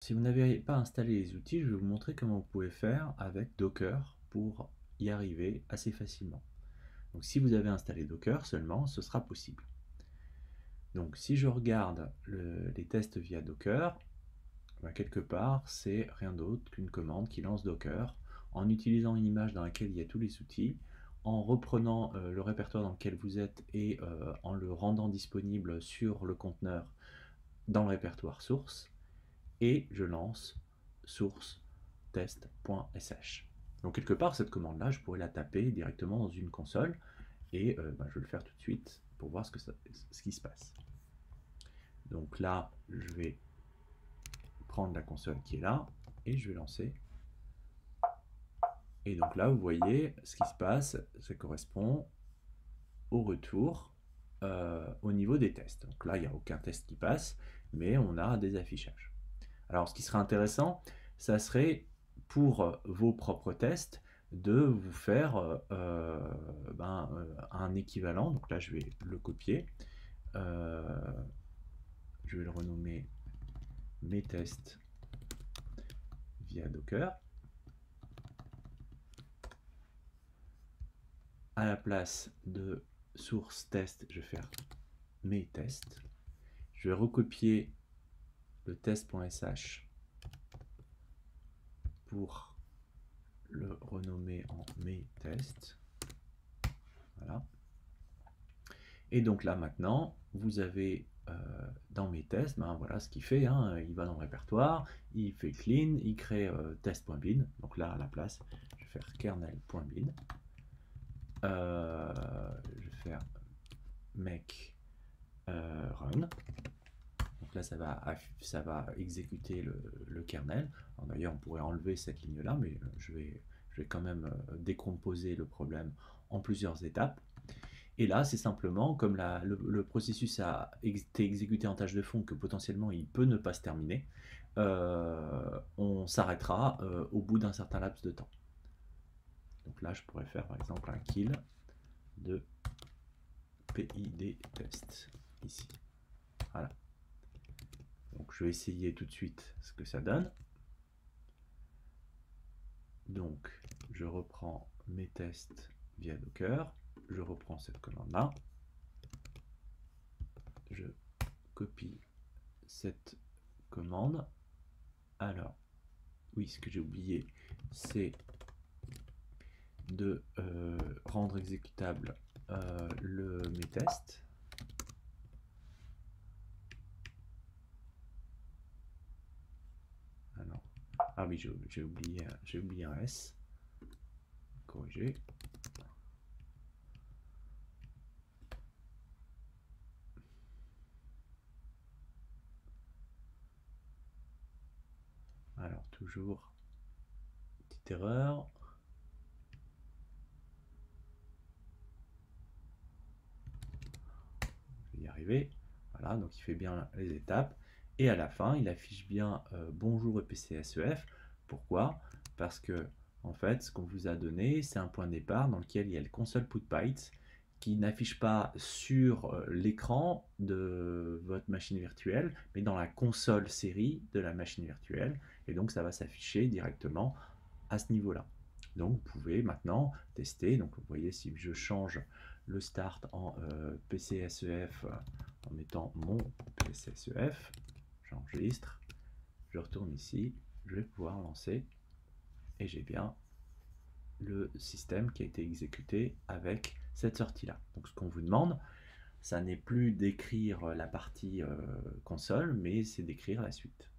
Si vous n'avez pas installé les outils, je vais vous montrer comment vous pouvez faire avec Docker pour y arriver assez facilement. Donc si vous avez installé Docker seulement, ce sera possible. Donc si je regarde les tests via Docker, quelque part c'est rien d'autre qu'une commande qui lance Docker en utilisant une image dans laquelle il y a tous les outils, en reprenant le répertoire dans lequel vous êtes et en le rendant disponible sur le conteneur dans le répertoire source, et je lance source test.sh. Donc quelque part, cette commande-là, je pourrais la taper directement dans une console et je vais le faire tout de suite pour voir ce qui se passe. Donc là, je vais prendre la console qui est là et je vais lancer. Et donc là, vous voyez, ce qui se passe, ça correspond au retour au niveau des tests. Donc là, il n'y a aucun test qui passe, mais on a des affichages. Alors, ce qui serait intéressant, ça serait pour vos propres tests de vous faire un équivalent. Donc là, je vais le copier. Je vais le renommer mes tests via Docker. À la place de source test, je vais faire mes tests. Je vais recopier le test.sh pour le renommer en mes tests. Voilà. Et donc là maintenant, vous avez dans mes tests, voilà ce qu'il fait, il va dans le répertoire, il fait clean, il crée test.bin, donc là à la place, je vais faire kernel.bin, je vais faire make run, donc là ça va exécuter le kernel. D'ailleurs on pourrait enlever cette ligne là, mais je vais quand même décomposer le problème en plusieurs étapes. Et là, c'est simplement, comme le processus a été exécuté en tâche de fond, que potentiellement il peut ne pas se terminer, on s'arrêtera au bout d'un certain laps de temps. Donc là, je pourrais faire par exemple un kill de PID test, ici. Voilà. Donc je vais essayer tout de suite ce que ça donne. Donc, je reprends mes tests via Docker, je reprends cette commande-là, je copie cette commande. Alors, oui, ce que j'ai oublié, c'est de rendre exécutable mes tests. Alors, ah oui, j'ai oublié un S. Corriger. Alors, toujours, petite erreur. Je vais y arriver. Voilà, donc il fait bien les étapes. Et à la fin, il affiche bien bonjour EPCSEF. Pourquoi? Parce que, en fait, ce qu'on vous a donné, c'est un point de départ dans lequel il y a le console put bytes qui n'affiche pas sur l'écran de votre machine virtuelle, mais dans la console série de la machine virtuelle. Et donc, ça va s'afficher directement à ce niveau-là. Donc, vous pouvez maintenant tester. Donc, vous voyez, si je change le start en PCSEF en mettant mon PCSEF, j'enregistre, je retourne ici, je vais pouvoir lancer et j'ai bien le système qui a été exécuté avec cette sortie-là. Donc ce qu'on vous demande, ça n'est plus d'écrire la partie console, mais c'est d'écrire la suite.